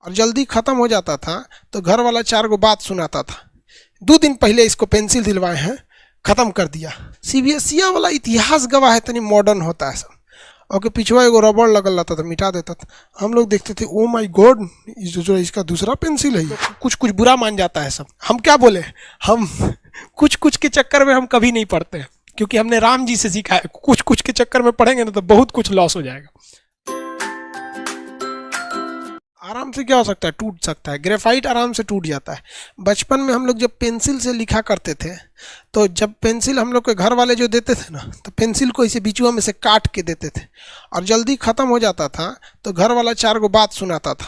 और जल्दी खत्म हो जाता था तो घर वाला 4 गो बात सुनाता था। 2 दिन पहले इसको पेंसिल दिलवाए हैं, खत्म कर दिया। सीबीएसई वाला इतिहास गवाह है, तनी मॉडर्न होता है सब। और पिछवा एगो रबड़ लगल रहता था, मिटा देता था। हम लोग देखते थे ओ माय गॉड, जो इसका दूसरा पेंसिल है। कुछ कुछ बुरा मान जाता है सब। हम क्या बोले, हम कुछ कुछ के चक्कर में हम कभी नहीं पढ़ते हैं, क्योंकि हमने राम जी से सीखा है। कुछ कुछ के चक्कर में पढ़ेंगे ना तो बहुत कुछ लॉस हो जाएगा। आराम से क्या हो सकता है, टूट सकता है। ग्रेफाइट आराम से टूट जाता है। बचपन में हम लोग जब पेंसिल से लिखा करते थे, तो जब पेंसिल हम लोग के घर वाले जो देते थे ना, तो पेंसिल को इसे बीचुआ में से काट के देते थे। और जल्दी ख़त्म हो जाता था तो घर वाला 4 गो बात सुनाता था।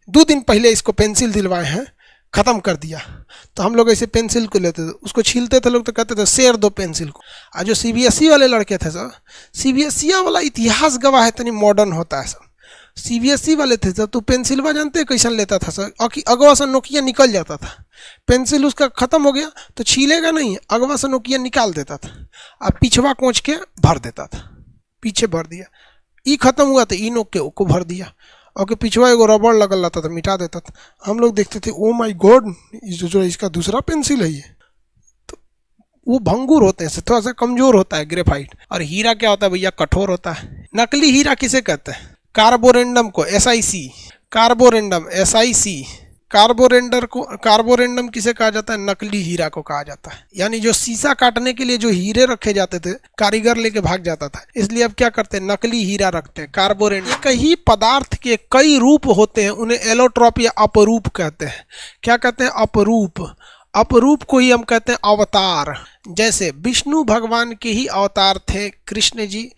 2 दिन पहले इसको पेंसिल दिलवाए हैं, ख़त्म कर दिया। तो हम लोग ऐसे पेंसिल को लेते थे, उसको छीलते थे लोग, तो कहते थे शेर दो पेंसिल को। और जो सीबीएसई वाले लड़के थे सब, सीबीएसई वाला इतिहास गवाह है, तनी मॉडर्न होता है सब। सीबीएसई वाले थे सर, तो पेंसिलवा जानते कैसन लेता था सर, अगवा से नोकिया निकल जाता था। पेंसिल उसका ख़त्म हो गया तो छीलेगा नहीं, अगवा से नोकिया निकाल देता था और पिछवा कोच के भर देता था। पीछे भर दिया, ई खत्म हुआ तो ई नोक के को भर दिया। और पिछवा एगो रबड़ लगल रहता था, मिटा देता था। हम लोग देखते थे ओ माय गॉड, जो इसका दूसरा पेंसिल है ये। तो वो भंगुर होते हैं, थोड़ा सा कमज़ोर होता है ग्रेफाइट। और हीरा क्या होता है भैया, कठोर होता है। नकली हीरा किसे कहते हैं, कार्बोरेंडम को, SiC, कार्बोरेंडम SiC, कार्बोरेंडम किसे कहा जाता है, नकली हीरा को कहा जाता है। यानी जो शीशा काटने के लिए जो हीरे रखे जाते थे, कारीगर लेके भाग जाता था, इसलिए अब क्या करते हैं, नकली हीरा रखते हैं, कार्बोरेंडम। एक ही पदार्थ के कई रूप होते हैं, उन्हें एलोट्रॉप या अपरूप कहते हैं। क्या कहते हैं, अपरूप। अपरूप को ही हम कहते हैं अवतार। जैसे विष्णु भगवान के ही अवतार थे कृष्ण जी,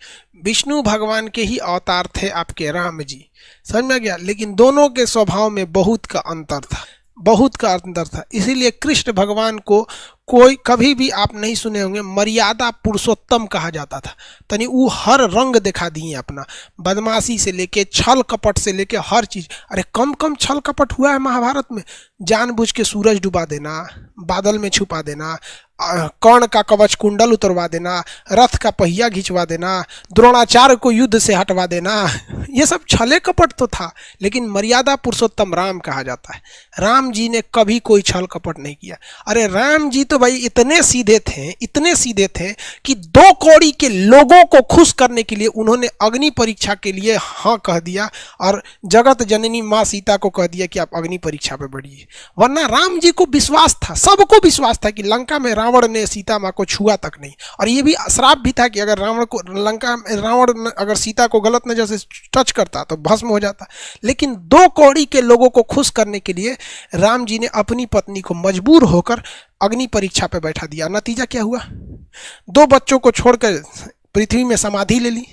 विष्णु भगवान के ही अवतार थे आपके राम जी। समझ में आ गया। लेकिन दोनों के स्वभाव में बहुत का अंतर था, बहुत का अंतर था। इसीलिए कृष्ण भगवान को कोई कभी भी आप नहीं सुने होंगे मर्यादा पुरुषोत्तम कहा जाता था। तनी वो हर रंग दिखा दिए अपना, बदमाशी से लेके छल कपट से लेके हर चीज़। अरे कम कम छल कपट हुआ है महाभारत में। जानबूझ के सूरज डुबा देना, बादल में छुपा देना, कर्ण का कवच कुंडल उतरवा देना, रथ का पहिया घिंचवा देना, द्रोणाचार्य को युद्ध से हटवा देना, ये सब छले कपट तो था। लेकिन मर्यादा पुरुषोत्तम राम कहा जाता है। राम जी ने कभी कोई छल कपट नहीं किया। अरे राम जी तो भाई इतने सीधे थे, इतने सीधे थे कि 2 कौड़ी के लोगों को खुश करने के लिए उन्होंने अग्नि परीक्षा के लिए हाँ कह दिया, और जगत जननी माँ सीता को कह दिया कि आप अग्नि परीक्षा पे बढ़िए। वरना राम जी को विश्वास था, सबको विश्वास था कि लंका में रावण ने सीता माँ को छुआ तक नहीं। और ये भी श्राप भी था कि अगर रावण अगर सीता को गलत नजर से टच करता तो भस्म हो जाता। लेकिन 2 कौड़ी के लोगों को खुश करने के लिए राम जी ने अपनी पत्नी को मजबूर होकर अग्नि परीक्षा पे बैठा दिया। नतीजा क्या हुआ, 2 बच्चों को छोड़कर पृथ्वी में समाधि ले ली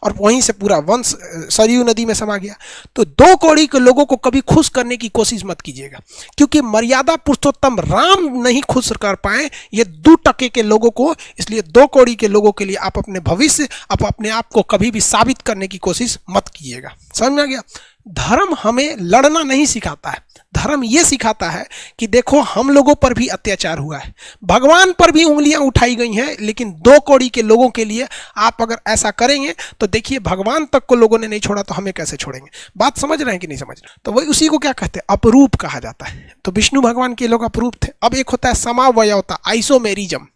और वहीं से पूरा वंश सरयू नदी में समा गया। तो 2 कौड़ी के लोगों को कभी खुश करने की कोशिश मत कीजिएगा, क्योंकि मर्यादा पुरुषोत्तम राम नहीं खुश कर पाए ये 2 टके के लोगों को। इसलिए 2 कौड़ी के लोगों के लिए आप अपने भविष्य, आप अपने आप को कभी भी साबित करने की कोशिश मत कीजिएगा। समझ में आ गया। धर्म हमें लड़ना नहीं सिखाता है, धर्म ये सिखाता है कि देखो हम लोगों पर भी अत्याचार हुआ है, भगवान पर भी उंगलियां उठाई गई हैं, लेकिन 2 कौड़ी के लोगों के लिए आप अगर ऐसा करेंगे तो देखिए भगवान तक को लोगों ने नहीं छोड़ा तो हमें कैसे छोड़ेंगे। बात समझ रहे हैं कि नहीं समझ रहे। तो वही उसी को क्या कहते हैं, अपरूप कहा जाता है। तो विष्णु भगवान के लोग अपरूप थे। अब एक होता है समावयवता, आइसोमेरिज्म।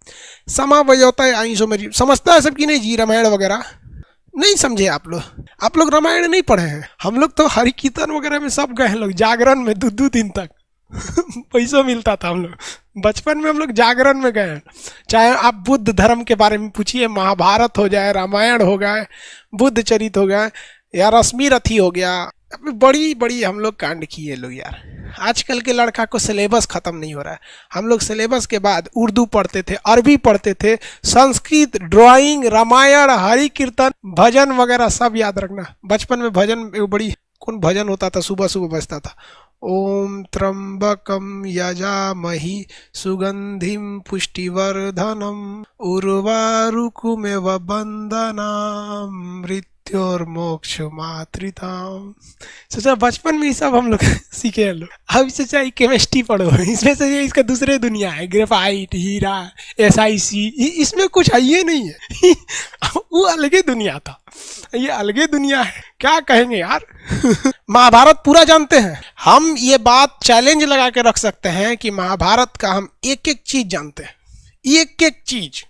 समावयवता है आइसोमेरिज्म, समझता है सबकी नहीं जी, रामायण वगैरह नहीं समझे आप लोग रामायण नहीं पढ़े हैं। हम लोग तो हरि कीर्तन वगैरह में सब गए हैं लोग, जागरण में 2 दिन तक पैसा मिलता था। हम लोग बचपन में हम लोग जागरण में गए हैं। चाहे आप बुद्ध धर्म के बारे में पूछिए, महाभारत हो जाए, रामायण हो गए, बुद्ध चरित हो गए, या रश्मि रथी हो गया, बड़ी बड़ी हम लोग कांड किए लोग यार। आजकल के लड़का को सिलेबस खत्म नहीं हो रहा है। हम लोग सिलेबस के बाद उर्दू पढ़ते थे, अरबी पढ़ते थे, संस्कृत, ड्राइंग, रामायण, हरि कीर्तन, भजन वगैरह सब याद रखना। बचपन में भजन बड़ी कौन भजन होता था, सुबह सुबह बजता था, ओम त्र्यंबकम यजामहि सुगंधिम पुष्टिवर्धनम उर्वारुकमेव बंदनाम मृत्योर्मोक्ष मातृताम। सोचा बचपन में ये सब हम लोग सीखे हैं लोग। अब सोचा केमिस्ट्री पढ़ो, इसमें से इसका दूसरे दुनिया है, ग्रेफाइट, हीरा, SiC, इसमें कुछ है ये नहीं है। वो अलगे दुनिया था, ये अलगे दुनिया है, क्या कहेंगे यार। महाभारत पूरा जानते हैं? हम ये बात चैलेंज लगा के रख सकते हैं कि महाभारत का हम एक एक चीज जानते हैं, एक एक चीज।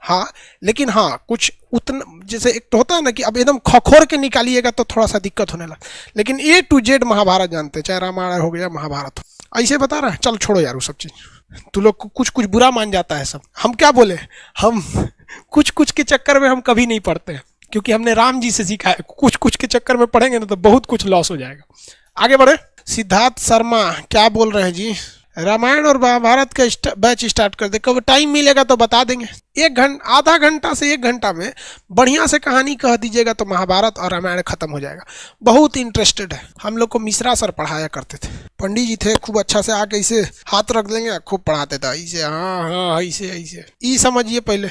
हाँ, लेकिन हाँ कुछ उतना, जैसे एक तो होता है ना कि अब एकदम खखोर के निकालिएगा तो थोड़ा सा दिक्कत होने लगा, लेकिन A to Z महाभारत जानते हैं, चाहे रामायण हो गया महाभारत हो। ऐसे बता रहा है, चल छोड़ो यार वो सब चीज, तू लोग को कुछ कुछ बुरा मान जाता है सब। हम क्या बोले, हम कुछ कुछ के चक्कर में हम कभी नहीं पढ़ते हैं, क्योंकि हमने राम जी से सीखा है, कुछ कुछ के चक्कर में पढ़ेंगे ना तो बहुत कुछ लॉस हो जाएगा। आगे बढ़े। सिद्धार्थ शर्मा क्या बोल रहे हैं जी, रामायण और महाभारत का बैच स्टार्ट कर दे, कब टाइम मिलेगा तो बता देंगे। आधा घंटा से 1 घंटा में बढ़िया से कहानी कह दीजिएगा तो महाभारत और रामायण खत्म हो जाएगा। बहुत इंटरेस्टेड है। हम लोग को मिश्रा सर पढ़ाया करते थे, पंडित जी थे, खूब अच्छा से आके इसे हाथ रख देंगे, खूब पढ़ाते थे, ऐसे हाँ हाँ ऐसे ऐसे, ये समझिए पहले।